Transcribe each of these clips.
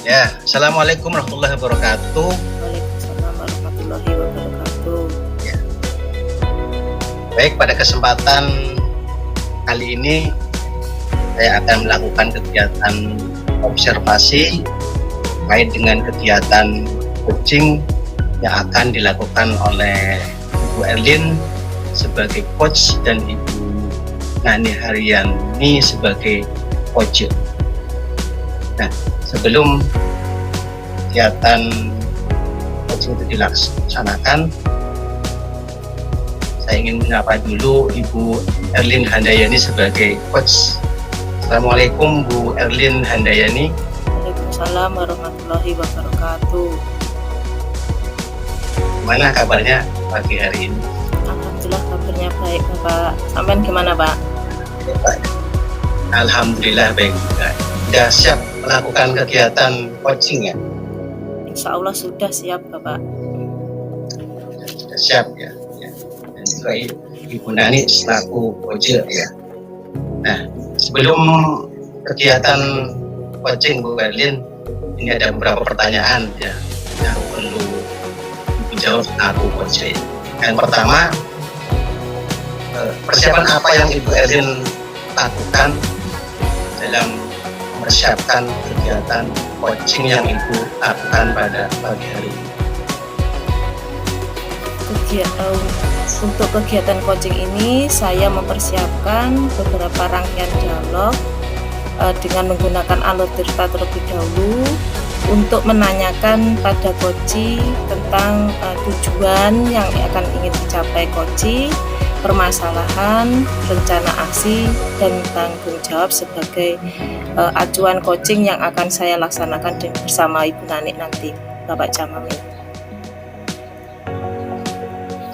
Ya, Assalamualaikum warahmatullahi wabarakatuh. Waalaikumsalam warahmatullahi wabarakatuh. Ya. Baik, pada kesempatan kali ini saya akan melakukan kegiatan observasi terkait dengan kegiatan coaching yang akan dilakukan oleh Ibu Erlin sebagai coach dan Ibu Nani Haryani sebagai coach. Nah, sebelum kegiatan coaching itu dilaksanakan, saya ingin menyapa dulu Ibu Erlin Handayani sebagai coach. Assalamualaikum Bu Erlin Handayani. Waalaikumsalam warahmatullahi wabarakatuh. Gimana kabarnya pagi hari ini? Alhamdulillah kabarnya baik Bapak. Sampean gimana Pak? Ya, Pak. Alhamdulillah baik juga. Sudah siap melakukan kegiatan coaching ya? Insya Allah sudah siap Bapak. Sudah siap ya. Dan juga Ibu Nani selaku coach ya. Nah, sebelum kegiatan coaching Bu Erlin, ini ada beberapa pertanyaan ya yang perlu Ibu jawab selaku coach. Yang pertama, persiapan apa yang Ibu Erlin lakukan dalam mempersiapkan kegiatan coaching yang Ibu lakukan pada pagi hari ini? Untuk kegiatan coaching ini saya mempersiapkan beberapa rangkaian dialog dengan menggunakan alur cerita terlebih dahulu untuk menanyakan pada coach tentang tujuan yang akan ingin dicapai coach, permasalahan, rencana aksi, dan tanggung jawab sebagai acuan coaching yang akan saya laksanakan bersama Ibu Nani nanti, Bapak Jamami.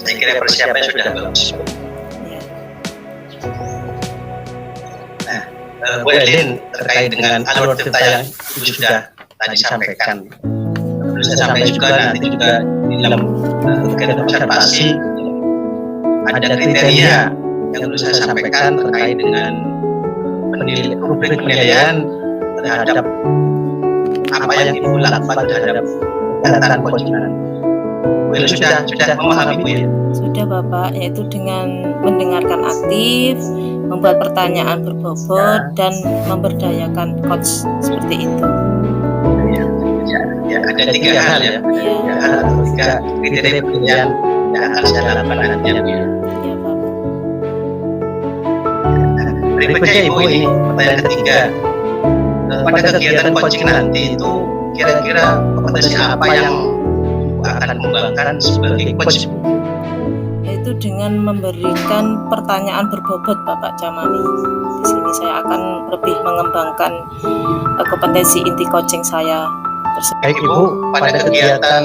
Saya kira persiapannya sudah bagus. Ya. Nah, Bu Erlin, terkait dengan alur cerita yang Ibu sudah tadi sampaikan, perlu saya sampaikan juga nanti juga di dalam kegiatan observasi ada kriteria yang perlu saya sampaikan terkait dengan rubrik penilaian terhadap apa yang Ibu lakukan terhadap kegiatan coaching. Bu Erlin sudah memahami Bu ya? Sudah Bapak, yaitu dengan mendengarkan aktif, membuat pertanyaan berbobot, dan memberdayakan coach seperti itu. Ya, ada tiga hal ya. Tiga kriteria penilaian yang akan saya lakukan nantinya Bu ya. Ya Bapak. Berikutnya Ibu, ini pertanyaan ketiga. Pada kegiatan coaching nanti itu kira-kira kompetensi apa yang Ibu akan mengembangkan sebagai coach? Yaitu dengan memberikan pertanyaan berbobot Bapak Jamami. Di sini saya akan lebih mengembangkan kompetensi inti coaching saya tersebut. Baik Ibu, pada kegiatan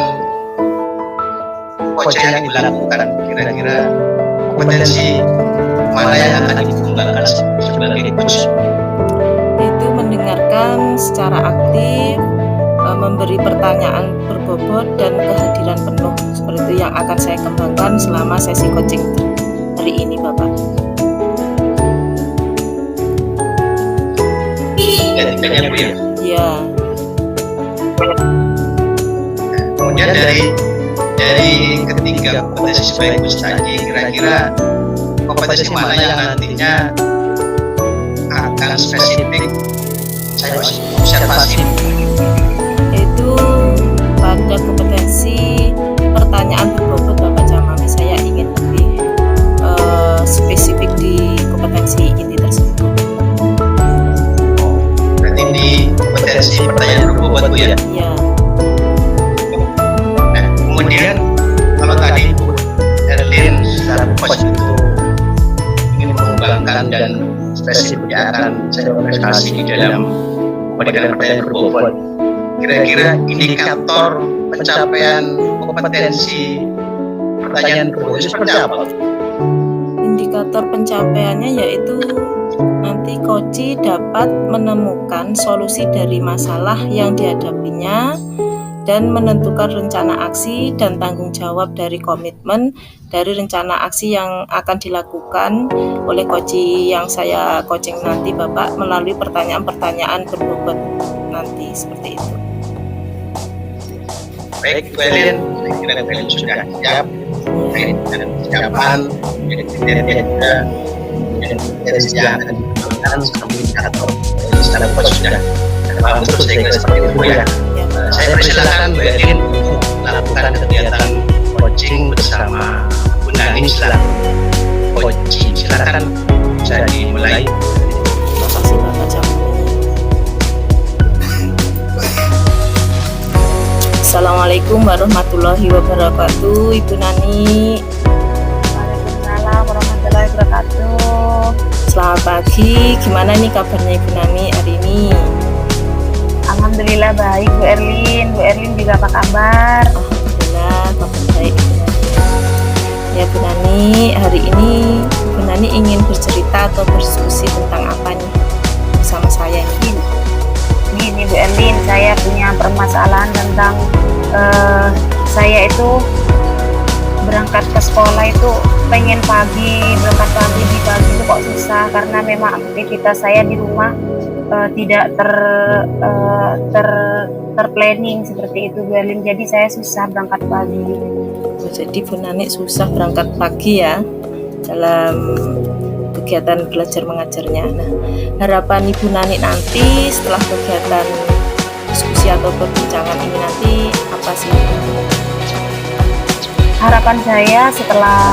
coaching yang Ibu lakukan, kira-kira kompetensi mana yang akan Ibu kembangkan sebagai coach? Yaitu mendengarkan secara aktif, memberi pertanyaan berbobot, dan kehadiran penuh seperti itu yang akan saya kembangkan selama sesi coaching hari ini Bapak. Tiganya Bu ya? Ya. Kemudian dari ketiga kompetensi sebagai coach tadi, kira-kira kompetensi mana yang nantinya akan spesifik saya observasi? Yaitu pada kompetensi pertanyaan berbobot Bapak Jamami, saya ingin lebih spesifik di kompetensi inti tersebut. Berarti di kompetensi pertanyaan berbobot Bu ya? Ya. Nah, kemudian kalau tadi Bu Erlin secara coach itu ingin mengembangkan dan spesifik ya akan saya observasi di dalam pertanyaan berbobot. Kira-kira indikator pencapaian kompetensi pertanyaan berbobot seperti apa? Indikator pencapaiannya yaitu nanti coach dapat menemukan solusi dari masalah yang dihadapinya dan menentukan rencana aksi dan tanggung jawab dari komitmen dari rencana aksi yang akan dilakukan oleh coach yang saya coaching nanti Bapak melalui pertanyaan-pertanyaan berbobot nanti seperti itu. Baik Bu Elin, saya kira Bu Elin sudah siap terkait dengan persiapan kriteria juga yang akan diperlukan sambil atau secara coach sudah paham betul saya kira seperti itu ya. Saya persilakan Bu Elin untuk melakukan kegiatan coaching bersama Bu Nani selaku coaching. Silakan bisa dimulai. Terima kasih Bapak Jamil. Assalamualaikum warahmatullahi wabarakatuh, Ibu Nani. Waalaikumsalam warahmatullahi wabarakatuh. Selamat pagi, gimana nih kabarnya Ibu Nani hari ini? Alhamdulillah baik Bu Erlin. Bu Erlin juga apa kabar? Alhamdulillah kabar baik Ibu Nani. Ya Bu Nani, hari ini Ibu Nani ingin bercerita atau berdiskusi tentang apa nih bersama saya ini? Gini Bu Erlin, saya punya permasalahan tentang saya itu berangkat ke sekolah itu pengen berangkat pagi di pagi itu kok susah karena memang aktivitas saya di rumah tidak terplanning seperti itu Bu Erlin, jadi saya susah berangkat pagi. Jadi Bu Nani susah berangkat pagi ya dalam kegiatan belajar mengajarnya. Nah, harapan Ibu Nani nanti setelah kegiatan diskusi atau perbincangan ini nanti apa sih? Harapan saya setelah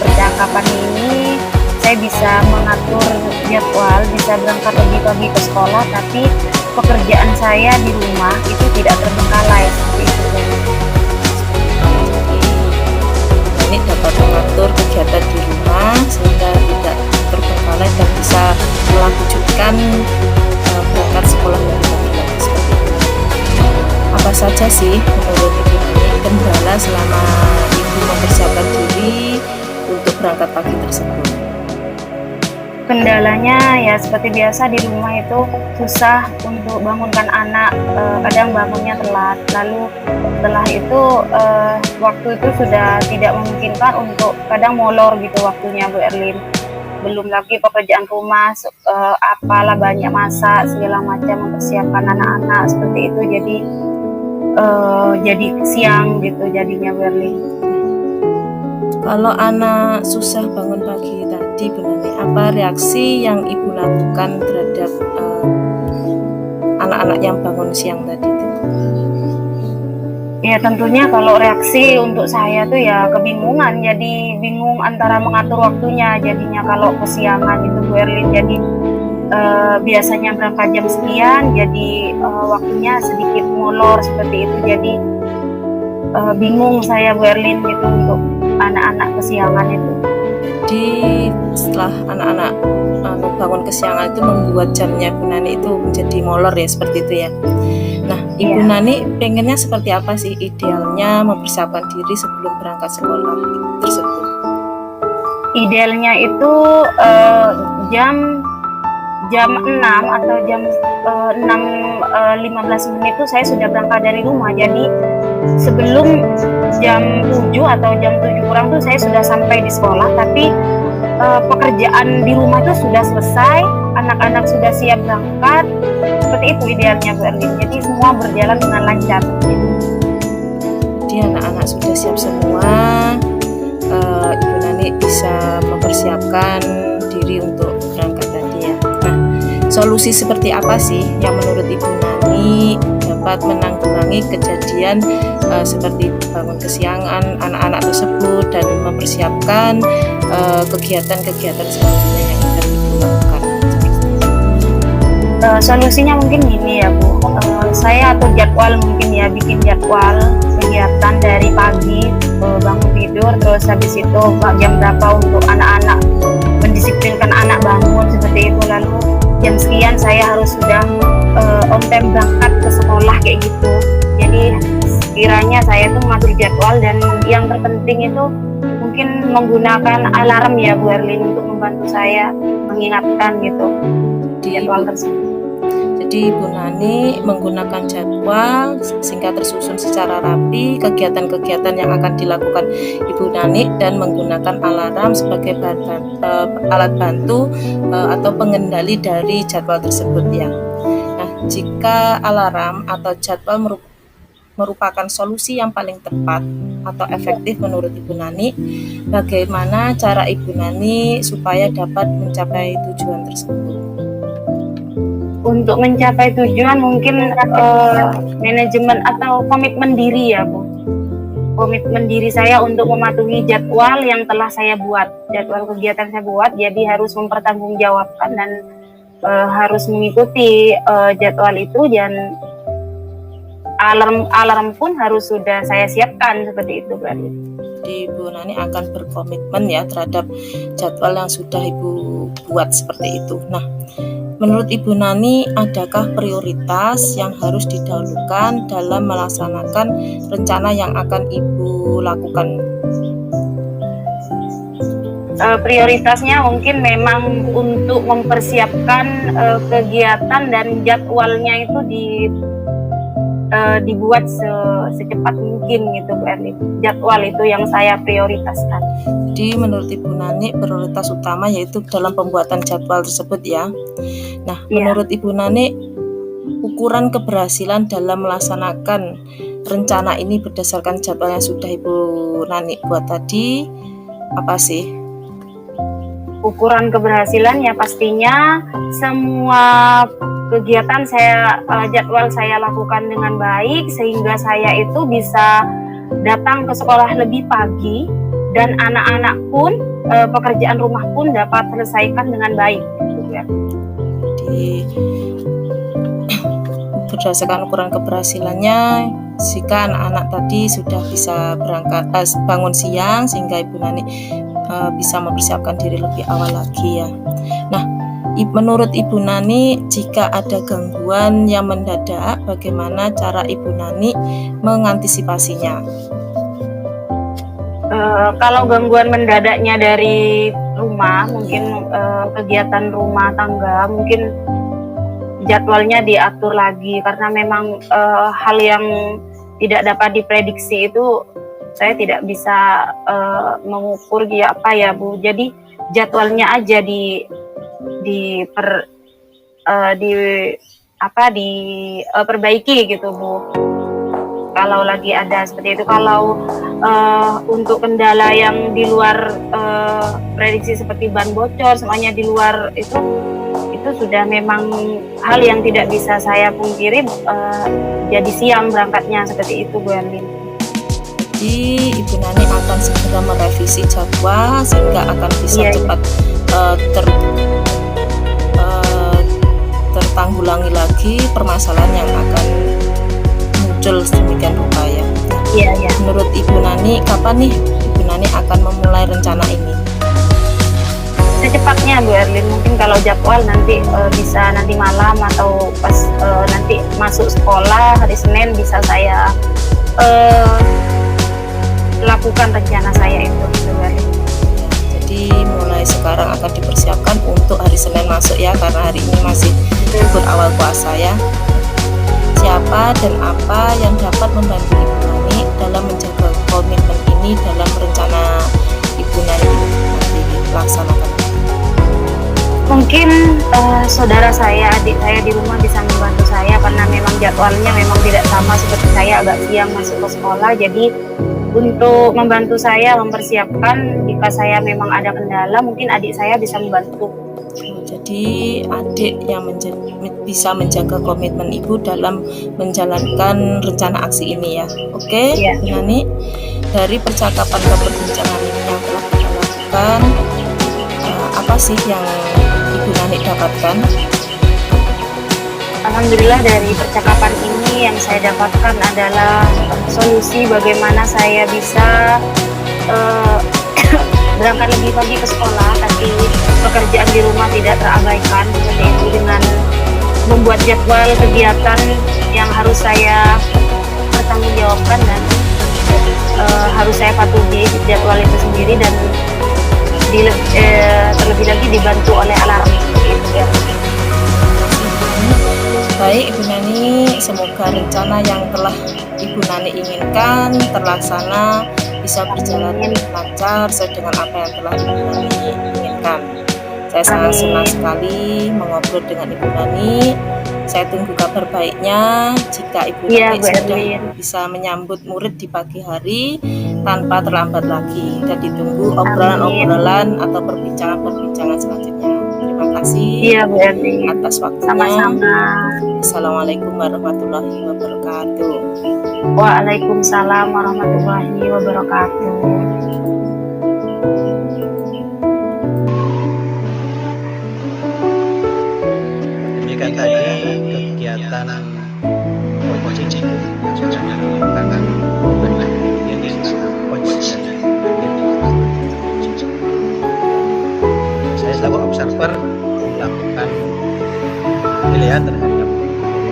percakapan ini saya bisa mengatur jadwal, bisa berangkat lebih pagi ke sekolah, tapi pekerjaan saya di rumah itu tidak terbengkalai seperti itu. Ini dapat mengatur kegiatan di rumah sehingga tidak terbengkalai dan bisa melanjutkan berangkat sekolah lebih pagi lagi seperti itu. Apa saja sih menurut Ibu Nani kendala selama Ibu mempersiapkan diri untuk berangkat pagi tersebut? Kendalanya ya seperti biasa di rumah itu susah untuk bangunkan anak, kadang bangunnya telat, lalu setelah itu waktu itu sudah tidak memungkinkan untuk kadang molor gitu waktunya Bu Erlin. Belum lagi pekerjaan rumah, apalah banyak masak segala macam mempersiapkan anak-anak seperti itu, jadi siang gitu jadinya Bu Erlin. Kalau anak susah bangun pagi tadi Bu Nani, apa reaksi yang Ibu lakukan terhadap anak-anak yang bangun siang tadi itu? Ya tentunya kalau reaksi untuk saya tuh ya kebingungan, jadi bingung antara mengatur waktunya, jadinya kalau kesiangan itu Bu Erlin, jadi biasanya berangkat jam sekian, jadi waktunya sedikit molor seperti itu, jadi bingung saya Bu Erlin gitu untuk anak-anak kesiangan itu. Jadi setelah anak-anak bangun kesiangan itu membuat jamnya Bu Nani itu menjadi molor ya, seperti itu ya. Nah, Ibu Iya. Nani pengennya seperti apa sih idealnya mempersiapkan diri sebelum berangkat sekolah tersebut? Idealnya itu jam 6 atau jam 6.15 menit itu saya sudah berangkat dari rumah. Jadi sebelum jam 7 atau jam 7 kurang tuh saya sudah sampai di sekolah, tapi pekerjaan di rumah itu sudah selesai, anak-anak sudah siap berangkat. Seperti itu idealnya Bu Erlin. Jadi semua berjalan dengan lancar. Jadi anak-anak sudah siap semua, Ibu Nani bisa mempersiapkan diri untuk berangkat tadi ya. Nah, solusi seperti apa sih yang menurut Ibu Nani dapat menanggulangi kejadian seperti bangun kesiangan anak-anak tersebut dan mempersiapkan kegiatan-kegiatan selanjutnya yang akan Ibu lakukan? Solusinya mungkin gini ya Bu, saya atur jadwal, mungkin ya bikin jadwal kegiatan dari pagi, bangun tidur, terus habis itu jam berapa untuk anak-anak, mendisiplinkan anak bangun seperti itu, lalu jam sekian saya harus sudah on time berangkat ke sekolah kayak gitu. Jadi sekiranya saya tuh mengatur jadwal, dan yang terpenting itu mungkin menggunakan alarm ya Bu Erlin untuk membantu saya mengingatkan gitu jadwal tersebut. Jadi Bu Nani menggunakan jadwal sehingga tersusun secara rapi kegiatan-kegiatan yang akan dilakukan Ibu Nani dan menggunakan alarm sebagai alat bantu atau pengendali dari jadwal tersebut ya. Nah, jika alarm atau jadwal merupakan solusi yang paling tepat atau efektif menurut Ibu Nani? Bagaimana cara Ibu Nani supaya dapat mencapai tujuan tersebut? Untuk mencapai tujuan mungkin manajemen atau komitmen diri ya Bu. Komitmen diri saya untuk mematuhi jadwal yang telah saya buat, jadwal kegiatan saya buat, jadi harus mempertanggungjawabkan dan harus mengikuti jadwal itu, dan alarm pun harus sudah saya siapkan seperti itu berarti. Jadi Ibu Nani akan berkomitmen ya terhadap jadwal yang sudah Ibu buat seperti itu. Nah, menurut Ibu Nani, adakah prioritas yang harus didahulukan dalam melaksanakan rencana yang akan Ibu lakukan? Prioritasnya mungkin memang untuk mempersiapkan kegiatan dan jadwalnya itu dibuat secepat mungkin gitu Bu Erlin. Jadwal itu yang saya prioritaskan. Jadi menurut Ibu Nani prioritas utama yaitu dalam pembuatan jadwal tersebut ya. Nah, menurut Ibu Nani, ukuran keberhasilan dalam melaksanakan rencana ini berdasarkan jadwal yang sudah Ibu Nani buat tadi apa sih? Ukuran keberhasilan ya pastinya semua kegiatan jadwal saya lakukan dengan baik sehingga saya itu bisa datang ke sekolah lebih pagi dan anak-anak pun pekerjaan rumah pun dapat selesaikan dengan baik. Jadi berdasarkan ukuran keberhasilannya, jika anak-anak tadi sudah bisa berangkat bangun siang sehingga Ibu Nani bisa mempersiapkan diri lebih awal lagi ya. Nah, menurut Ibu Nani, jika ada gangguan yang mendadak, bagaimana cara Ibu Nani mengantisipasinya? Kalau gangguan mendadaknya dari rumah, mungkin kegiatan rumah tangga, mungkin jadwalnya diatur lagi karena memang hal yang tidak dapat diprediksi itu saya tidak bisa mengukur dia apa ya Bu. Jadi jadwalnya aja diperbaiki gitu Bu. Kalau lagi ada seperti itu, kalau untuk kendala yang di luar prediksi seperti ban bocor semuanya di luar itu sudah memang hal yang tidak bisa saya pungkiri, jadi siang berangkatnya seperti itu Bu Erlin. Jadi Ibu Nani akan segera merevisi jadwal sehingga akan bisa cepat tertanggulangi lagi permasalahan yang akan muncul sedemikian rupa ya. Iya. Menurut Ibu Nani, kapan nih Ibu Nani akan memulai rencana ini? Secepatnya Bu Erlin, mungkin kalau jadwal nanti bisa nanti malam atau pas nanti masuk sekolah hari Senin bisa saya lakukan rencana saya itu Bu Erlin. Jadi mulai sekarang akan dipersiapkan untuk hari Senin masuk ya, karena hari ini masih libur awal puasa ya. Siapa dan apa yang dapat membantu Ibu Nani dalam menjaga komitmen ini dalam rencana Ibu Nani nanti dilaksanakan? Mungkin saudara saya, adik saya di rumah bisa membantu saya karena memang jadwalnya memang tidak sama seperti saya, agak siang masuk ke sekolah. Jadi untuk membantu saya mempersiapkan jika saya memang ada kendala, mungkin adik saya bisa membantu. Jadi adik yang bisa menjaga komitmen Ibu dalam menjalankan rencana aksi ini ya. Oke, Ibu Nani, dari percakapan ke perbincangan ini yang telah kita lakukan, apa sih yang Ibu Nani dapatkan? Alhamdulillah dari percakapan ini yang saya dapatkan adalah solusi bagaimana saya bisa berangkat lebih pagi ke sekolah, tapi pekerjaan di rumah tidak terabaikan, seperti itu dengan membuat jadwal kegiatan yang harus saya pertanggungjawabkan dan harus saya patuhi jadwal itu sendiri dan terlebih lagi dibantu oleh alarm itu ya. Baik Ibu Nani, semoga rencana yang telah Ibu Nani inginkan terlaksana, bisa berjalan lancar sesuai dengan apa yang telah Ibu Nani inginkan. Saya sangat senang sekali mengobrol dengan Ibu Nani. Saya tunggu kabar baiknya jika Ibu Iya, Kakek Bu sudah Erlin. bisa menyambut murid di pagi hari tanpa terlambat lagi, dan ditunggu obrolan-obrolan atau perbincangan-perbincangan selanjutnya. Terima kasih Iya, Bu Erlin. atas waktunya. Sama-sama. Assalamualaikum warahmatullahi wabarakatuh. Waalaikumsalam warahmatullahi wabarakatuh. Demikian tadi kegiatan coaching yang sudah dilakukan oleh unit coach dan saya selaku observer melakukan penilaian terhadap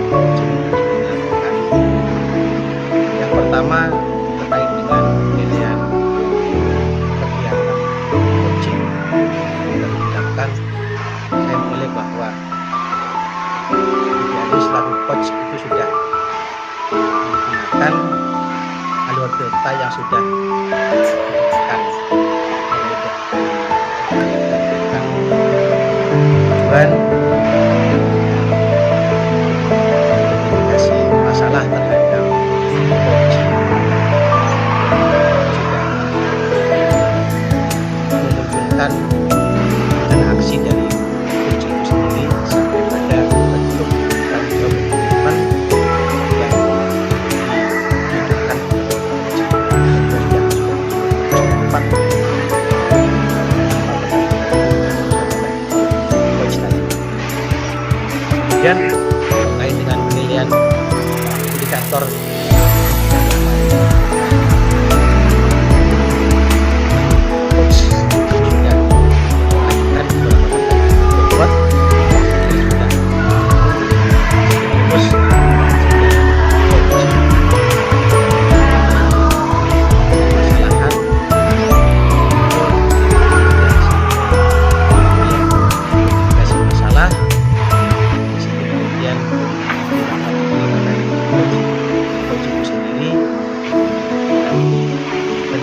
coaching yang dilakukan. Yang pertama terkait dengan penilaian kegiatan coaching yang dilakukan, saya menilai bahwa dari selaku coach itu sudah menggunakan alur delta yang sudah ditentukan, tujuan identifikasi masalah terhadap coach, sudah menunjukkan rencana aksi dari coach itu sendiri sampai pada bentuk tanggung jawab komitmen yang ditujukan tepat coach tadi. Kemudian terkait dengan penilaian indikator coach sudah melakukan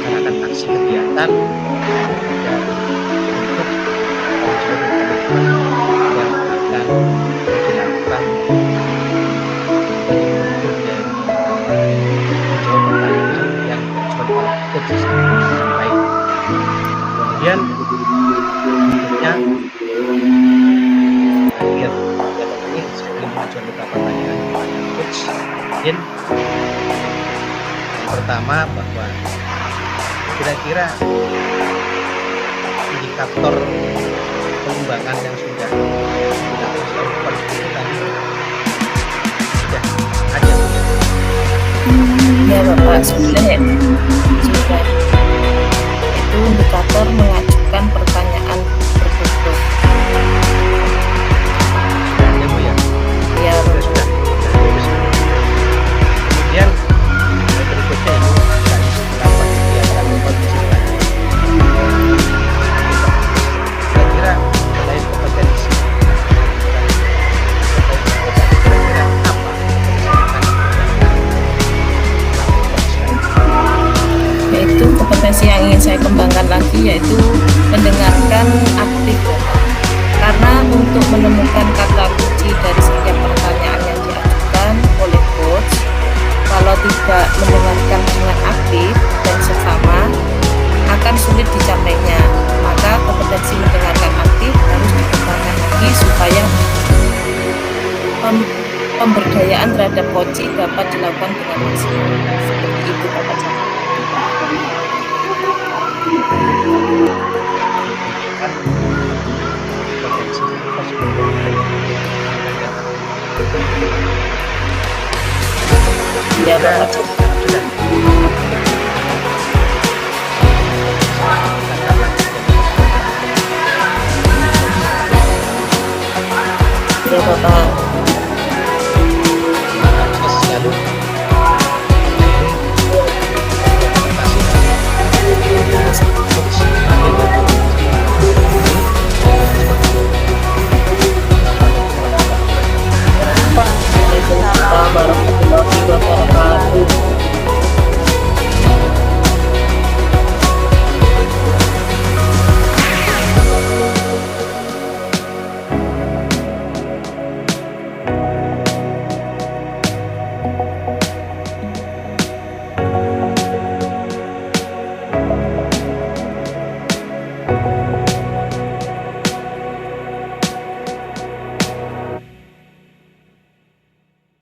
beberapa kegiatan dan untuk komitmen yang akan dilakukan bentuk dari menjawab pertanyaan yang diajukan oleh coach baik. Kemudian berikutnya akhir kegiatan ini sebagai mengajukan beberapa pertanyaan kepada coach. Kemudian yang pertama bahwa kira-kira indikator pengembangan yang sudah dilakukan itu tadi sudah ada ya? Ya Bapak, sudah ya. Sudah. Itu indikator mengajukan pertanyaan tertutup. Sudah ada Bu ya? Ya, Sudah. Kemudian berikutnya ini melakukan kegiatan coaching tadi. Kira-kira selain kompetensi, kira-kira apa yaitu kompetensi yang ingin saya kembangkan lagi, yaitu mendengarkan aktif. Karena untuk menemukan kata kunci dari setiap pertanyaan yang diajukan oleh coach, kalau tidak mendengarkan dengan aktif dan seksama, akan sulit dicapainya. Maka kompetensi mendengarkan aktif harus dikembangkan lagi supaya pemberdayaan terhadap coaching dapat dilakukan dengan maksimal. Seperti itu Bapak Camat. Ya Bapak Camat. Ya Bapak.